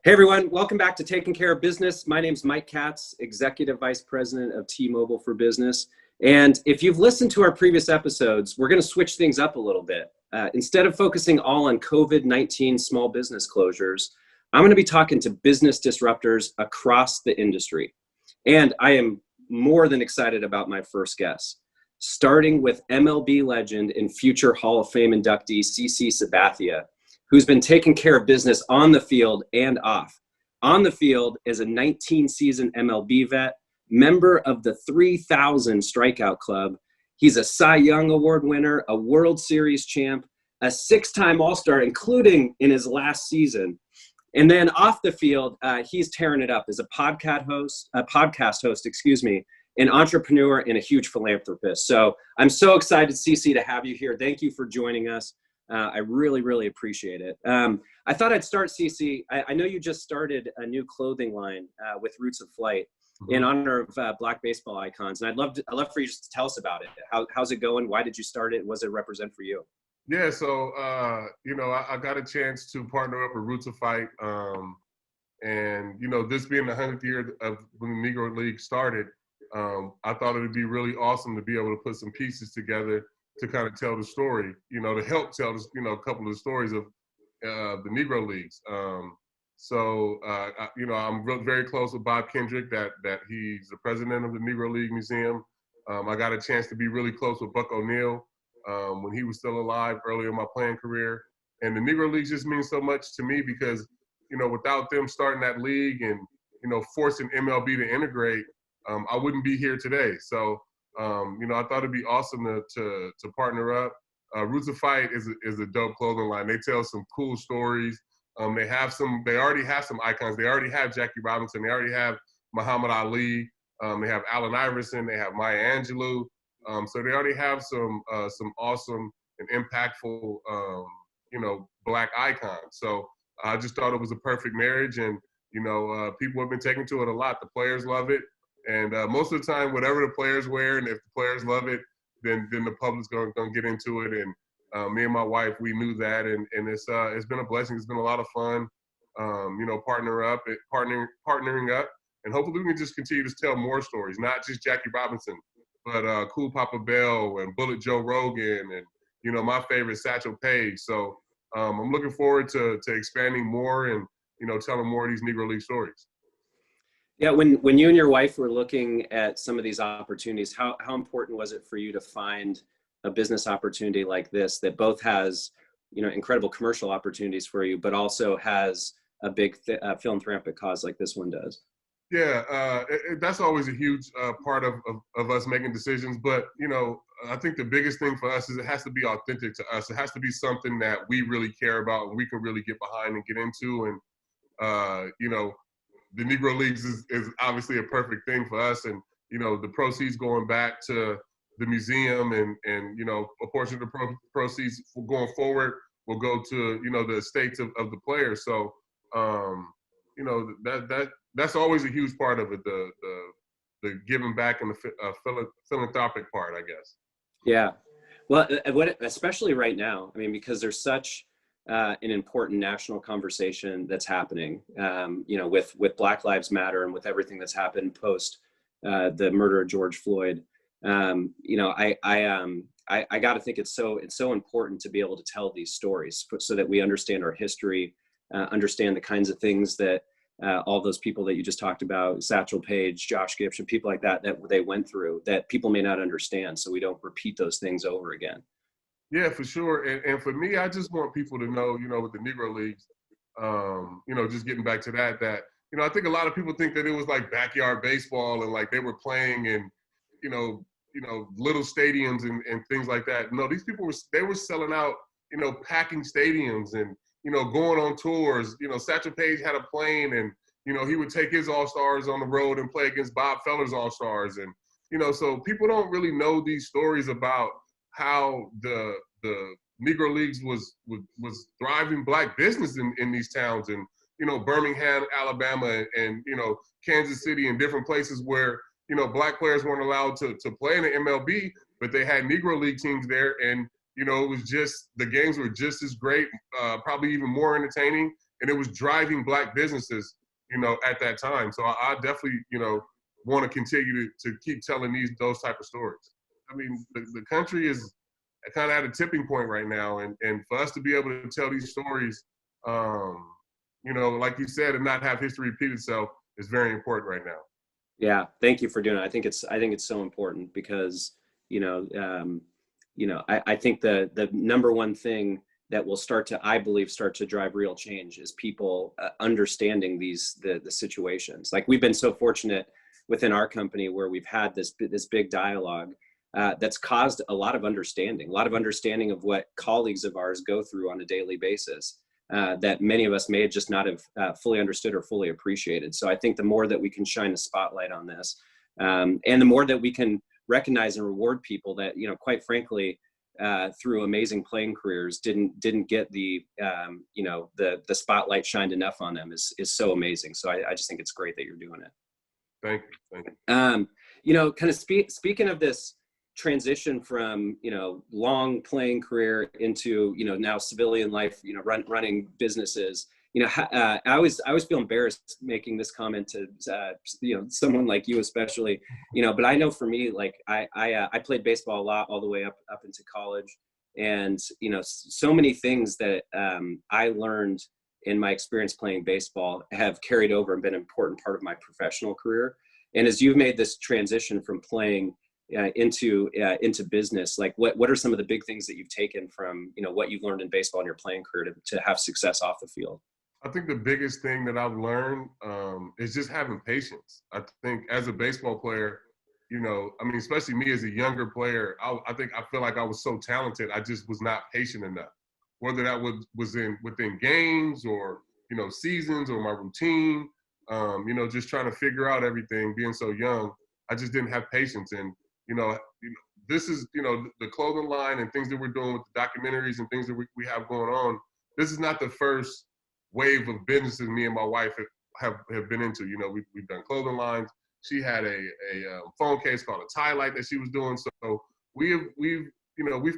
Hey everyone, welcome back to Taking Care of Business. My name's Mike Katz, Executive Vice President of T-Mobile for Business. And if you've listened to our previous episodes, we're going to switch things up a little bit. Instead of focusing all on COVID-19 small business closures, I'm going to be talking to business disruptors across the industry. And I am more than excited about my first guest, starting with MLB legend and future Hall of Fame inductee CC Sabathia, who's been taking care of business on the field and off. On the field is a 19-season MLB vet, member of the 3,000 Strikeout Club. He's a Cy Young Award winner, a World Series champ, a 6-time All-Star, including in his last season. And then off the field, he's tearing it up as a podcast host, an entrepreneur, and a huge philanthropist. So I'm so excited, CC, to have you here. Thank you for joining us. I really, really appreciate it. I thought I'd start, CC. I know you just started a new clothing line with Roots of Flight in honor of Black baseball icons, and I'd love for you just to tell us about it. How's it going? Why did you start it? And what does it represent for you? Yeah, so I got a chance to partner up with Roots of Fight, and this being the 100th year of when the Negro League started, I thought it would be really awesome to be able to put some pieces together to kind of tell the story, to help tell, a couple of the stories of the Negro Leagues. I'm very close with Bob Kendrick, that he's the president of the Negro League Museum. I got a chance to be really close with Buck O'Neil when he was still alive early in my playing career. And the Negro Leagues just means so much to me because, without them starting that league and, forcing MLB to integrate, I wouldn't be here today. So, I thought it'd be awesome to partner up. Roots of Fight is a dope clothing line. They tell some cool stories. They already have some icons. They already have Jackie Robinson. They already have Muhammad Ali. They have Allen Iverson. They have Maya Angelou. So they already have some awesome and impactful, Black icons. So I just thought it was a perfect marriage, and people have been taking to it a lot. The players love it. And most of the time, whatever the players wear, and if the players love it, then the public's gonna get into it. And me and my wife, we knew that, and it's been a blessing. It's been a lot of fun, partnering up, and hopefully we can just continue to tell more stories, not just Jackie Robinson, but Cool Papa Bell and Bullet Joe Rogan, and my favorite Satchel Paige. So I'm looking forward to expanding more and telling more of these Negro League stories. Yeah, when you and your wife were looking at some of these opportunities, how important was it for you to find a business opportunity like this that both has, incredible commercial opportunities for you, but also has a big philanthropic cause like this one does? Yeah, that's always a huge part of us making decisions. But, I think the biggest thing for us is it has to be authentic to us. It has to be something that we really care about and we can really get behind and get into. And, the Negro Leagues is obviously a perfect thing for us. And, the proceeds going back to the museum and a portion of the proceeds going forward will go to, the estates of the players. So, that's always a huge part of it, the giving back and the philanthropic part, I guess. Yeah. Well, especially right now, because there's such an important national conversation that's happening, with Black Lives Matter and with everything that's happened post the murder of George Floyd. I got to think it's so important to be able to tell these stories so that we understand our history, understand the kinds of things that all those people that you just talked about, Satchel Paige, Josh Gibson, people like that they went through that people may not understand, so we don't repeat those things over again. Yeah, for sure. And for me, I just want people to know, with the Negro Leagues, just getting back to that, I think a lot of people think that it was like backyard baseball and like they were playing in, little stadiums and things like that. No, these people were selling out, packing stadiums and, going on tours. Satchel Paige had a plane and, he would take his All-Stars on the road and play against Bob Feller's All-Stars. And, so people don't really know these stories about how the Negro Leagues was thriving Black business in these towns, and Birmingham, Alabama, and Kansas City, and different places where Black players weren't allowed to play in the MLB, but they had Negro League teams there, and you know, it was just, the games were just as great, probably even more entertaining, and it was driving Black businesses, you know, at that time. So I definitely, you know, want to continue to keep telling those type of stories. I mean, the country is kind of at a tipping point right now, and for us to be able to tell these stories, you know, like you said, and not have history repeat itself is very important right now. Yeah, thank you for doing it. I think it's so important because, I think the number one thing that will I believe, start to drive real change is people understanding the situations. Like, we've been so fortunate within our company where we've had this big dialogue that's caused a lot of understanding of what colleagues of ours go through on a daily basis, that many of us may have just not have fully understood or fully appreciated. So I think the more that we can shine a spotlight on this, and the more that we can recognize and reward people that, you know, quite frankly, through amazing playing careers didn't get the spotlight shined enough on them is so amazing. So I just think it's great that you're doing it. Thank you. You know, kind of speaking of this transition from, you know, long playing career into, you know, now civilian life, you know, running businesses, you know, I always feel embarrassed making this comment to, you know, someone like you, especially, you know, but I know for me, like I played baseball a lot all the way up into college. And, you know, so many things that I learned in my experience playing baseball have carried over and been an important part of my professional career. And as you've made this transition from playing into business, like what are some of the big things that you've taken from, you know, what you've learned in baseball in your playing career to have success off the field? I think the biggest thing that I've learned is just having patience. I think as a baseball player, you know, I mean, especially me as a younger player, I feel like I was so talented, I just was not patient enough. Whether that was within games or, you know, seasons or my routine, you know, just trying to figure out everything, being so young, I just didn't have patience. And, you know, this is, you know, the clothing line and things that we're doing with the documentaries and things that we have going on. This is not the first wave of businesses me and my wife have been into. You know, we've done clothing lines. She had a phone case called a tie light that she was doing. So we've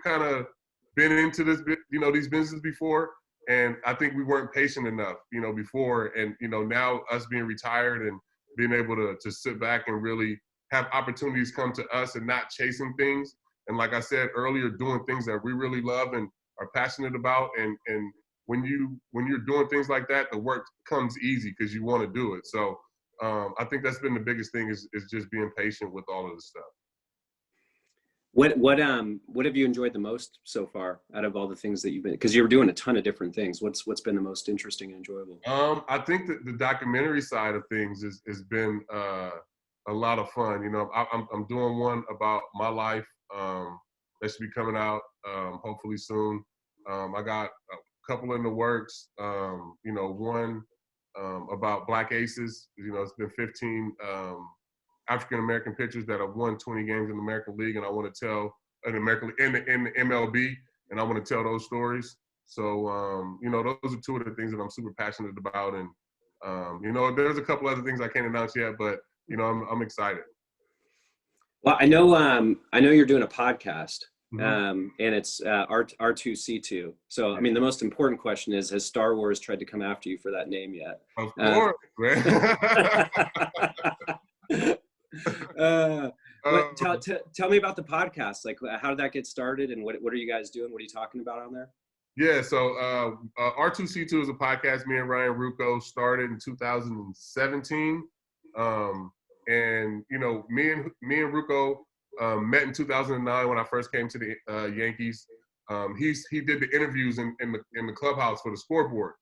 kind of been into this, you know, these businesses before. And I think we weren't patient enough, you know, before. And, you know, now us being retired and being able to sit back and really have opportunities come to us and not chasing things. And like I said earlier, doing things that we really love and are passionate about. And when you're doing things like that, the work comes easy because you want to do it. So I think that's been the biggest thing is just being patient with all of this stuff. What have you enjoyed the most so far out of all the things that you've been, because you're doing a ton of different things. What's been the most interesting and enjoyable? I think that the documentary side of things has been a lot of fun. You know, I'm doing one about my life that should be coming out hopefully soon. I got a couple in the works. You know, one about Black Aces. You know, it's been 15 African American pitchers that have won 20 games in the American League, and I want to tell in the MLB, and I want to tell those stories. So you know, those are two of the things that I'm super passionate about, and you know, there's a couple other things I can't announce yet, but you know, I'm excited. Well, I know you're doing a podcast, and it's R2C2. So, I mean, the most important question is, has Star Wars tried to come after you for that name yet? Of course, man. Tell me about the podcast. Like, how did that get started, and what are you guys doing? What are you talking about on there? Yeah, so R2C2 is a podcast me and Ryan Ruocco started in 2017. And you know, me and Ruocco met in 2009 when I first came to the Yankees. He did the interviews in the clubhouse for the scoreboard,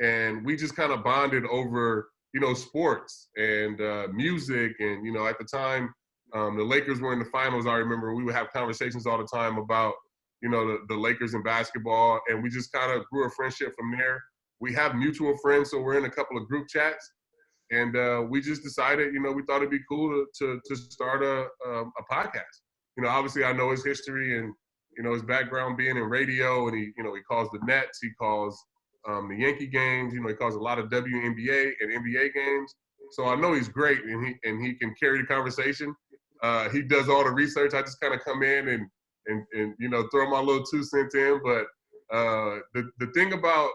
and we just kind of bonded over, you know, sports and music. And you know, at the time, the Lakers were in the finals. I remember we would have conversations all the time about, you know, the Lakers and basketball, and we just kind of grew a friendship from there. We have mutual friends, so we're in a couple of group chats. And we just decided, you know, we thought it'd be cool to start a podcast. You know, obviously I know his history and, you know, his background being in radio, and he calls the Nets, he calls the Yankee games, you know, he calls a lot of WNBA and NBA games. So I know he's great, and he can carry the conversation. He does all the research. I just kind of come in and, and throw my little 2 cents in. But the thing about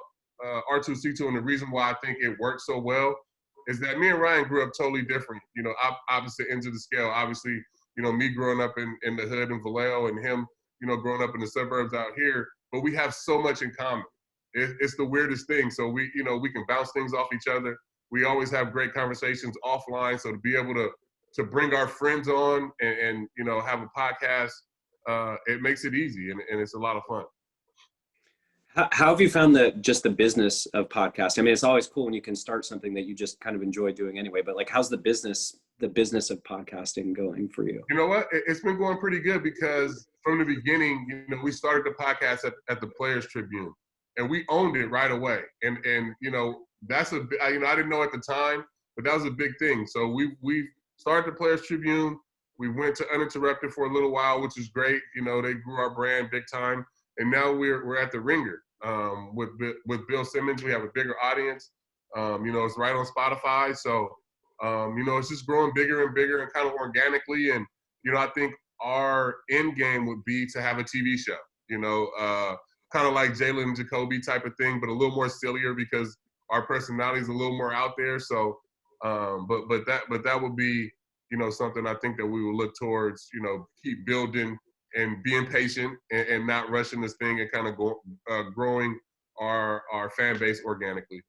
R2C2 and the reason why I think it works so well is that me and Ryan grew up totally different. Opposite ends of the scale. Obviously, me growing up in the hood in Vallejo and him, growing up in the suburbs out here. But we have so much in common. It's the weirdest thing. So we can bounce things off each other. We always have great conversations offline. So to be able to bring our friends on and have a podcast, it makes it easy and it's a lot of fun. How have you found the business of podcasting? I mean, it's always cool when you can start something that you just kind of enjoy doing anyway, but like, how's the business of podcasting going for you? You know what? It's been going pretty good because from the beginning, we started the podcast at the Players Tribune and we owned it right away. And that's I didn't know at the time, but that was a big thing. So we started the Players Tribune. We went to Uninterrupted for a little while, which is great. They grew our brand big time. And now we're at the Ringer. With Bill Simmons, we have a bigger audience. It's right on Spotify. So, it's just growing bigger and bigger and kind of organically. And, I think our end game would be to have a TV show, kind of like Jalen and Jacoby type of thing, but a little more sillier because our personality is a little more out there. So, but that would be, something I think that we will look towards, keep building and being patient and not rushing this thing and kind of growing our fan base organically.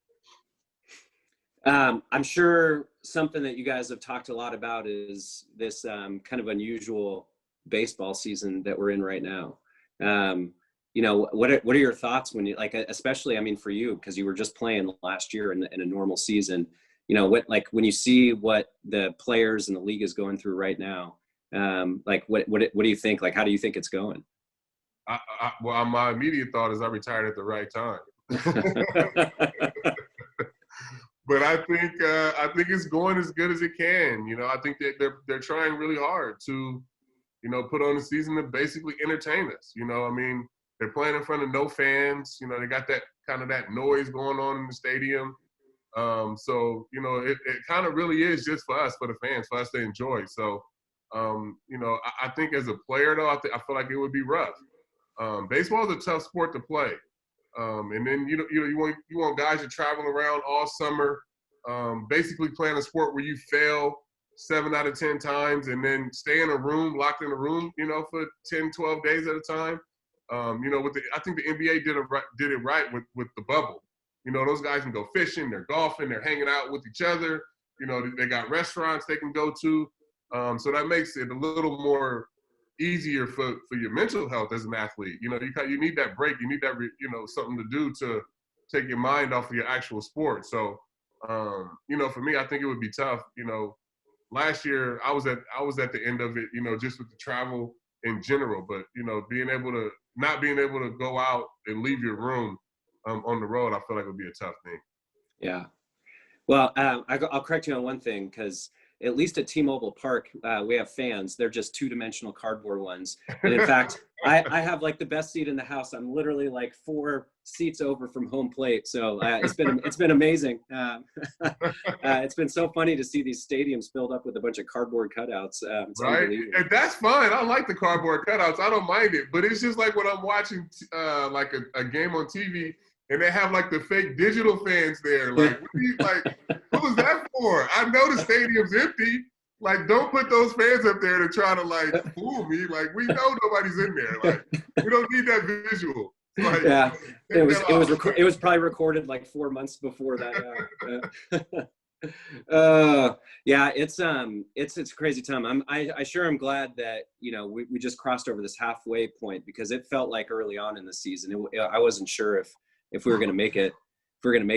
I'm sure something that you guys have talked a lot about is this kind of unusual baseball season that we're in right now. What are your thoughts when you especially, I mean, for you, because you were just playing last year in a normal season, when you see what the players and the league is going through right now, what do you think? Like, how do you think it's going? Well, my immediate thought is I retired at the right time. But I think it's going as good as it can. I think that they're trying really hard to, put on a season to basically entertain us. I mean, they're playing in front of no fans. They got that kind of that noise going on in the stadium. So it kind of really is just for us, for the fans, for us to enjoy. So. I think as a player though, I feel like it would be rough. Baseball is a tough sport to play, and then you want guys to travel around all summer, basically playing a sport where you fail 7 out of 10 times, and then stay in a room, locked in a room, for 10, 12 days at a time. I think the NBA did it right with the bubble. Those guys can go fishing, they're golfing, they're hanging out with each other. They got restaurants they can go to. So that makes it a little more easier for your mental health as an athlete. You need that break. You need that, something to do to take your mind off of your actual sport. So, for me, I think it would be tough. Last year I was at the end of it, just with the travel in general. But, not being able to go out and leave your room on the road, I feel like it would be a tough thing. Yeah. Well, I'll correct you on one thing, because at least at T-Mobile Park, we have fans. They're just 2-dimensional cardboard ones. And in fact, I have like the best seat in the house. I'm literally like 4 seats over from home plate. So it's been amazing. It's been so funny to see these stadiums filled up with a bunch of cardboard cutouts. Right, and that's fine. I like the cardboard cutouts. I don't mind it. But it's just like when I'm watching like a game on TV, and they have like the fake digital fans there. Like, what was that for? I know the stadium's empty. Like, don't put those fans up there to try to like fool me. Like, we know nobody's in there. Like, we don't need that visual. Like, yeah, it was probably recorded like 4 months before that. Yeah, it's a crazy time. I sure am glad that we just crossed over this halfway point, because it felt like early on in the season I wasn't sure if we were going to make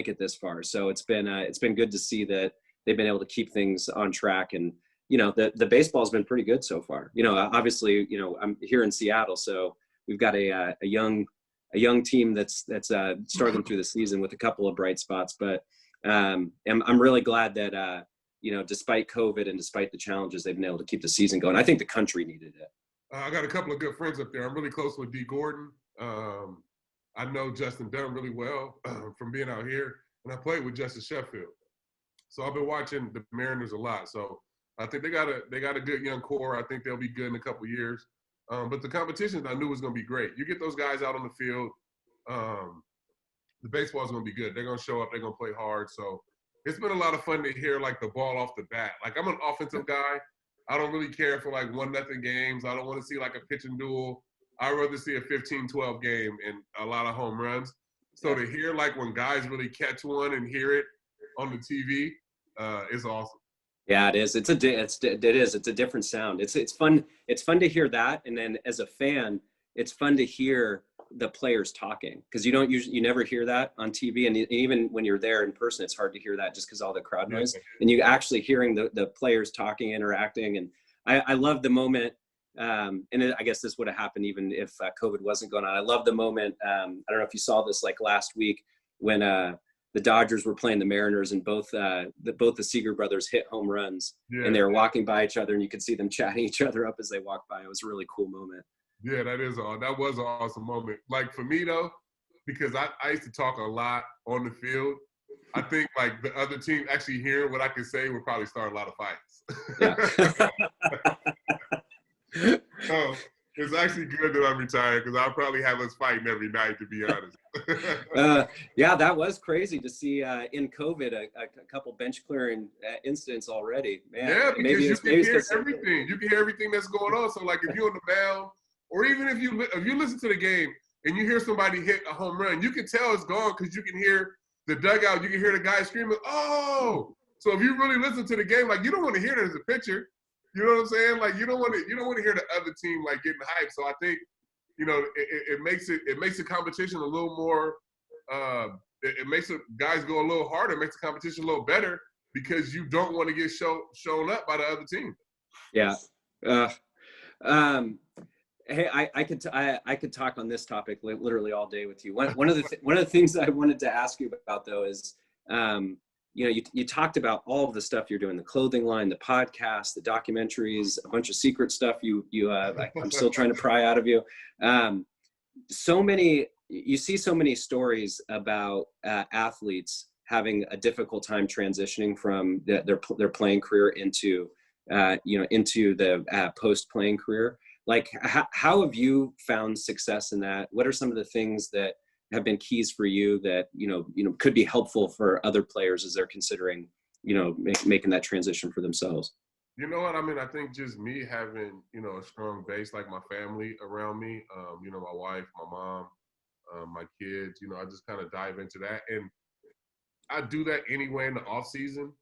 it this far. So it's been good to see that they've been able to keep things on track, and the baseball's been pretty good so far. Obviously, I'm here in Seattle, so we've got a young team that's struggling through the season with a couple of bright spots, but I'm really glad that despite COVID and despite the challenges, they've been able to keep the season going. I think the country needed it. I got a couple of good friends up there. I'm really close with D. Gordon. I know Justin Dunn really well from being out here, and I played with Justin Sheffield. So I've been watching the Mariners a lot. So I think they got a good young core. I think they'll be good in a couple of years. But the competition I knew was going to be great. You get those guys out on the field, the baseball is going to be good. They're going to show up. They're going to play hard. So it's been a lot of fun to hear like the ball off the bat. Like I'm an offensive guy. I don't really care for like 1-0 games. I don't want to see like a pitching duel. I'd rather see a 15-12 game and a lot of home runs. So to hear like when guys really catch one and hear it on the TV is awesome. Yeah, it is. It's a different sound. It's fun. It's fun to hear that, and then as a fan, it's fun to hear the players talking, because you never hear that on TV, and even when you're there in person, it's hard to hear that just because all the crowd noise. And you actually hearing the players talking, interacting, and I love the moment. I guess this would have happened even if COVID wasn't going on. I love the moment. I don't know if you saw this like last week when the Dodgers were playing the Mariners, and both the Seager brothers hit home runs, and they were walking by each other, and you could see them chatting each other up as they walked by. It was a really cool moment. Yeah, that was an awesome moment. Like for me though, because I used to talk a lot on the field. I think like the other team actually hearing what I could say would probably start a lot of fights. Yeah. So it's actually good that I'm retired, because I'll probably have us fighting every night, to be honest. Yeah, that was crazy to see in COVID a couple bench clearing incidents already. Man, yeah, because you can hear everything. You can hear everything that's going on. So like if you're on the mound, or even if you listen to the game and you hear somebody hit a home run, you can tell it's gone because you can hear the dugout. You can hear the guy screaming, "Oh!" So if you really listen to the game, like you don't want to hear it as a pitcher. You know what I'm saying? Like you don't want to hear the other team like getting hyped. So I think, it makes the competition a little more. It makes the guys go a little harder. It makes the competition a little better, because you don't want to get shown up by the other team. Yeah. Hey, I could talk on this topic literally all day with you. One of the things I wanted to ask you about though is, you talked about all of the stuff you're doing, the clothing line, the podcast, the documentaries, a bunch of secret stuff I'm still trying to pry out of you. You see so many stories about athletes having a difficult time transitioning from their playing career into the post-playing career. Like, how have you found success in that? What are some of the things that have been keys for you that, could be helpful for other players as they're considering, making that transition for themselves? You know what? I mean, I think just me having, a strong base, like my family around me, my wife, my mom, my kids, I just kind of dive into that. And I do that anyway in the off season,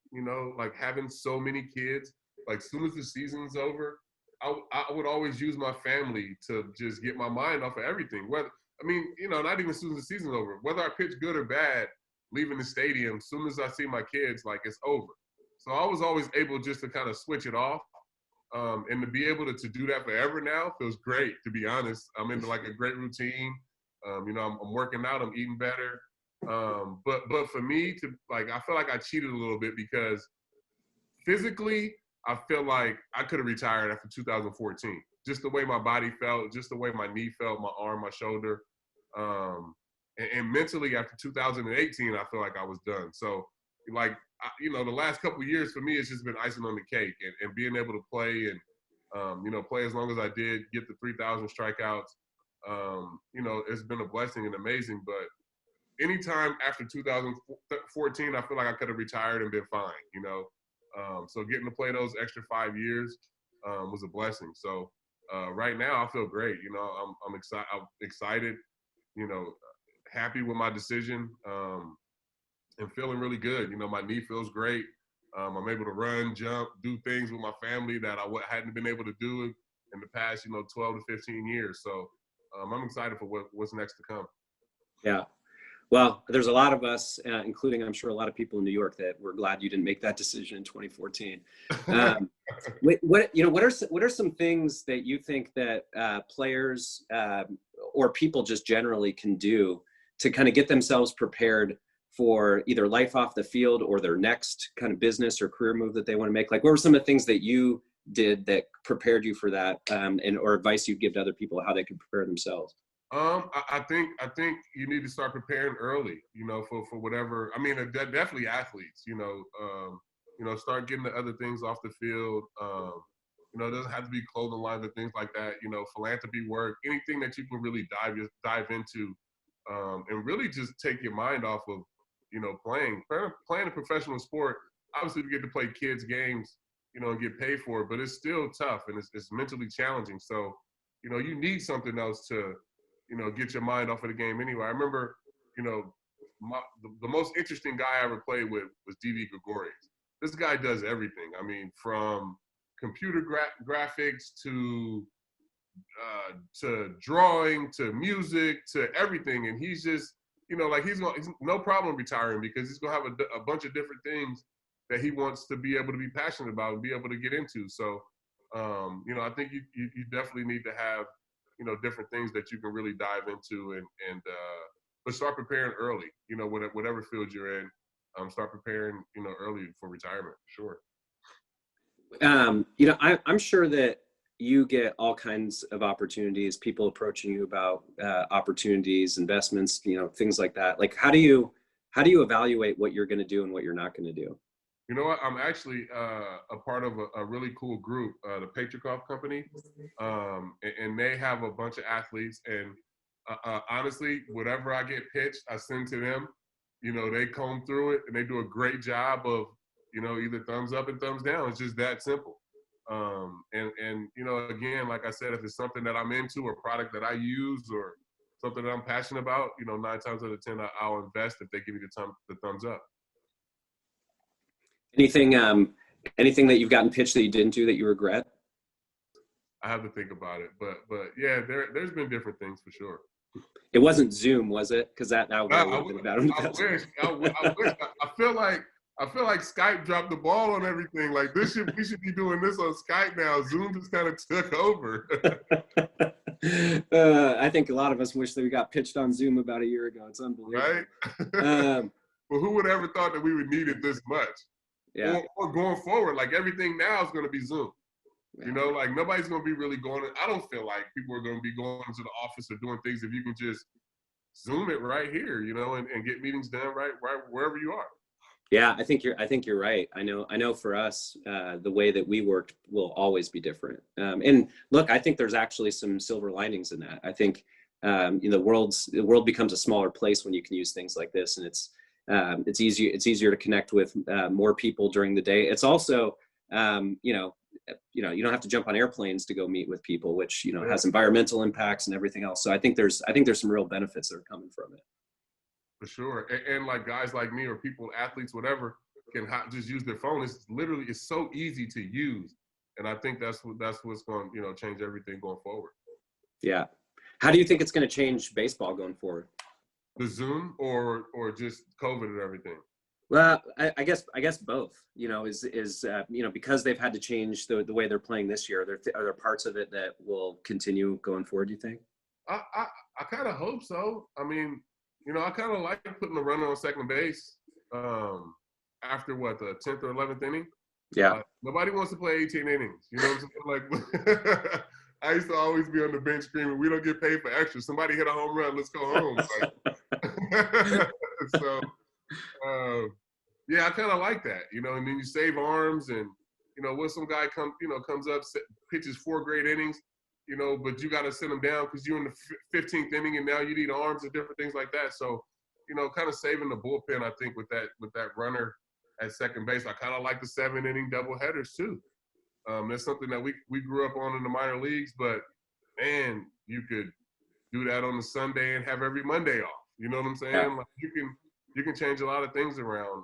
like having so many kids, like soon as the season's over, I would always use my family to just get my mind off of everything. Not even as soon as the season's over, whether I pitch good or bad, leaving the stadium, as soon as I see my kids, like it's over. So I was always able just to kind of switch it off. And to be able to do that forever now feels great, to be honest. I'm into like a great routine. I'm working out, I'm eating better. But for me to I feel like I cheated a little bit, because physically, I feel like I could have retired after 2014. Just the way my body felt, just the way my knee felt, my arm, my shoulder. And mentally after 2018, I feel like I was done. So the last couple of years for me, it's just been icing on the cake, and being able to play and, play as long as I did, get the 3,000 strikeouts. It's been a blessing and amazing. But anytime after 2014, I feel like I could have retired and been fine, So getting to play those extra 5 years was a blessing. So right now I feel great. I'm excited, happy with my decision, and feeling really good. My knee feels great. I'm able to run, jump, do things with my family that I hadn't been able to do in the past, 12 to 15 years. So I'm excited for what's next to come. Yeah. Well, there's a lot of us, including I'm sure a lot of people in New York, that were glad you didn't make that decision in 2014. What are some things that you think that players or people just generally can do to kind of get themselves prepared for either life off the field or their next kind of business or career move that they want to make? Like, what were some of the things that you did that prepared you for that, or advice you'd give to other people how they could prepare themselves? I think you need to start preparing early, for whatever. I mean, definitely athletes, start getting the other things off the field. You know, it doesn't have to be clothing lines and things like that. You know, philanthropy work, anything that you can really dive into, and really just take your mind off of, you know, playing a professional sport. Obviously, we get to play kids' games, you know, and get paid for it, but it's still tough and it's mentally challenging. So, you know, you need something else to, you know, get your mind off of the game anyway. I remember, you know, the most interesting guy I ever played with was D.V. Gregorius. This guy does everything. I mean, from computer graphics to drawing to music to everything, and he's just, you know, like he's no problem retiring because he's gonna have a bunch of different things that he wants to be able to be passionate about and be able to get into. So, you know, I think you definitely need to have, you know, different things that you can really dive into and but start preparing early. You know, whatever field you're in, start preparing, you know, early for retirement. Sure. You know, I'm sure that you get all kinds of opportunities, people approaching you about opportunities, investments, you know, things like that. Like, how do you evaluate what you're going to do and what you're not going to do? You know what? I'm actually a part of a really cool group, the Patriot Company, and they have a bunch of athletes. And honestly, whatever I get pitched, I send to them. You know, they comb through it and they do a great job of, you know, either thumbs up and thumbs down. It's just that simple. And you know, again, like I said, if it's something that I'm into or product that I use or something that I'm passionate about, you know, 9 times out of 10, I'll invest if they give me the thumbs up. Anything, anything that you've gotten pitched that you didn't do that you regret? I have to think about it, but yeah, there's been different things for sure. It wasn't Zoom, was it? Because that would have been about it. I wish. I feel like Skype dropped the ball on everything. Like we should be doing this on Skype now. Zoom just kind of took over. I think a lot of us wish that we got pitched on Zoom about a year ago. It's unbelievable. Right? Well, who would ever thought that we would need it this much? Yeah. Or going forward, like everything now is going to be Zoom. Yeah. You know, like nobody's going to be really going. I don't feel like people are going to be going to the office or doing things if you can just Zoom it right here, you know, and get meetings done right wherever you are. Yeah, I think you're right. I know for us, the way that we worked will always be different. And look, I think there's actually some silver linings in that. I think you know, the world becomes a smaller place when you can use things like this, and it's easier to connect with more people during the day. It's also you know, you don't have to jump on airplanes to go meet with people, which, you know, has environmental impacts and everything else. So I think there's some real benefits that are coming from it. For sure. And like guys like me or people, athletes, whatever, can just use their phone. It's so easy to use. And I think that's what's going to, you know, change everything going forward. Yeah. How do you think it's going to change baseball going forward? The Zoom or just COVID and everything? Well, I guess both. You know, is you know, because they've had to change the way they're playing this year. Are there parts of it that will continue going forward, do you think? I kind of hope so. I mean, you know, I kind of like putting the runner on second base after the 10th or 11th inning. Yeah. Nobody wants to play 18 innings. You know what I'm saying? Like, I used to always be on the bench screaming, "We don't get paid for extra. Somebody hit a home run. Let's go home." Like, so, yeah, I kind of like that. You know, and then you save arms, and you know, when some guy comes up, pitches 4 great innings. You know, but you got to send them down because you're in the 15th inning, and now you need arms and different things like that. So, you know, kind of saving the bullpen, I think, with that runner at second base. I kind of like the 7-inning doubleheaders too. That's something that we grew up on in the minor leagues, but man, you could do that on a Sunday and have every Monday off. You know what I'm saying? Yeah. Like you can change a lot of things around.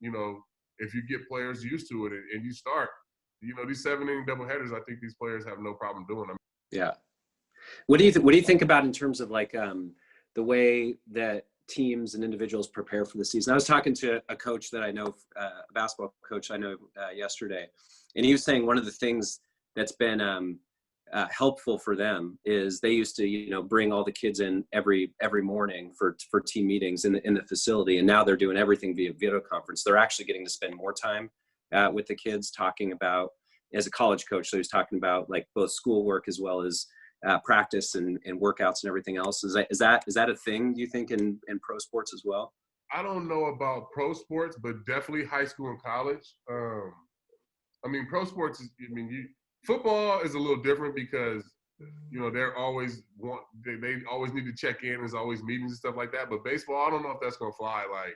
You know, if you get players used to it and you start. You know, these 7-inning doubleheaders, I think these players have no problem doing them. Yeah. What do you think about in terms of like the way that teams and individuals prepare for the season? I was talking to a coach that I know, a basketball coach I know yesterday, and he was saying one of the things that's been helpful for them is they used to, you know, bring all the kids in every morning for team meetings in the facility, and now they're doing everything via video conference. They're actually getting to spend more time with the kids, talking about, as a college coach, so he's talking about like both schoolwork as well as practice and workouts and everything else. Is that a thing, do you think, in pro sports as well? I don't know about pro sports, but definitely high school and college. I mean, pro sports, Football is a little different because, you know, they always need to check in. There's always meetings and stuff like that. But baseball, I don't know if that's going to fly. Like,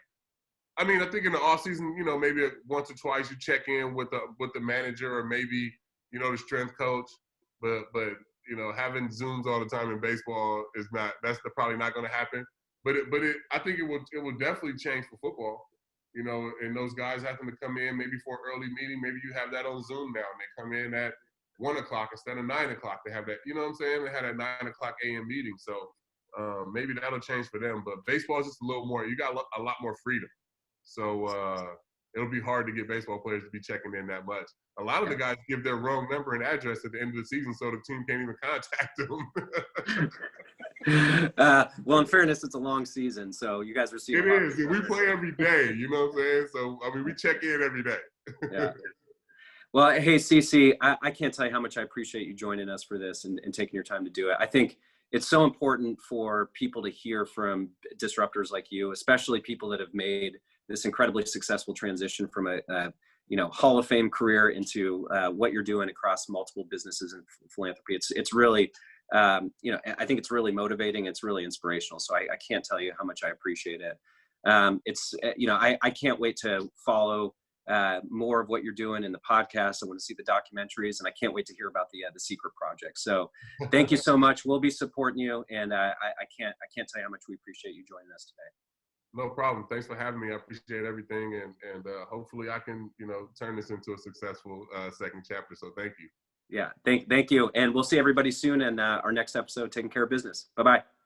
I mean, I think in the off season, you know, maybe once or twice you check in with the manager or maybe, you know, the strength coach. But you know, having Zooms all the time in baseball that's probably not going to happen. But I think it will definitely change for football. You know, and those guys happen to come in maybe for an early meeting. Maybe you have that on Zoom now, and they come in at 1 o'clock instead of 9 o'clock. They have that, you know what I'm saying? They had that 9 o'clock a.m. meeting. So maybe that'll change for them. But baseball is just a little more. You got a lot more freedom. So it'll be hard to get baseball players to be checking in that much. A lot of the guys give their wrong number and address at the end of the season, so the team can't even contact them. Well, in fairness, it's a long season, so you guys receive. It is. We play every day. You know what I'm saying? So I mean, we check in every day. Yeah. Well, hey, Cece, I can't tell you how much I appreciate you joining us for this and taking your time to do it. I think it's so important for people to hear from disruptors like you, especially people that have made this incredibly successful transition from a Hall of Fame career into what you're doing across multiple businesses and philanthropy. It's really, I think it's really motivating. It's really inspirational. So I can't tell you how much I appreciate it. I can't wait to follow more of what you're doing in the podcast. I want to see the documentaries, and I can't wait to hear about the secret project. So thank you so much. We'll be supporting you, and I can't tell you how much we appreciate you joining us today. No problem. Thanks for having me. I appreciate everything, and hopefully I can, turn this into a successful second chapter. So thank you. Yeah, thank you, and we'll see everybody soon in our next episode, Taking Care of Business. Bye-bye.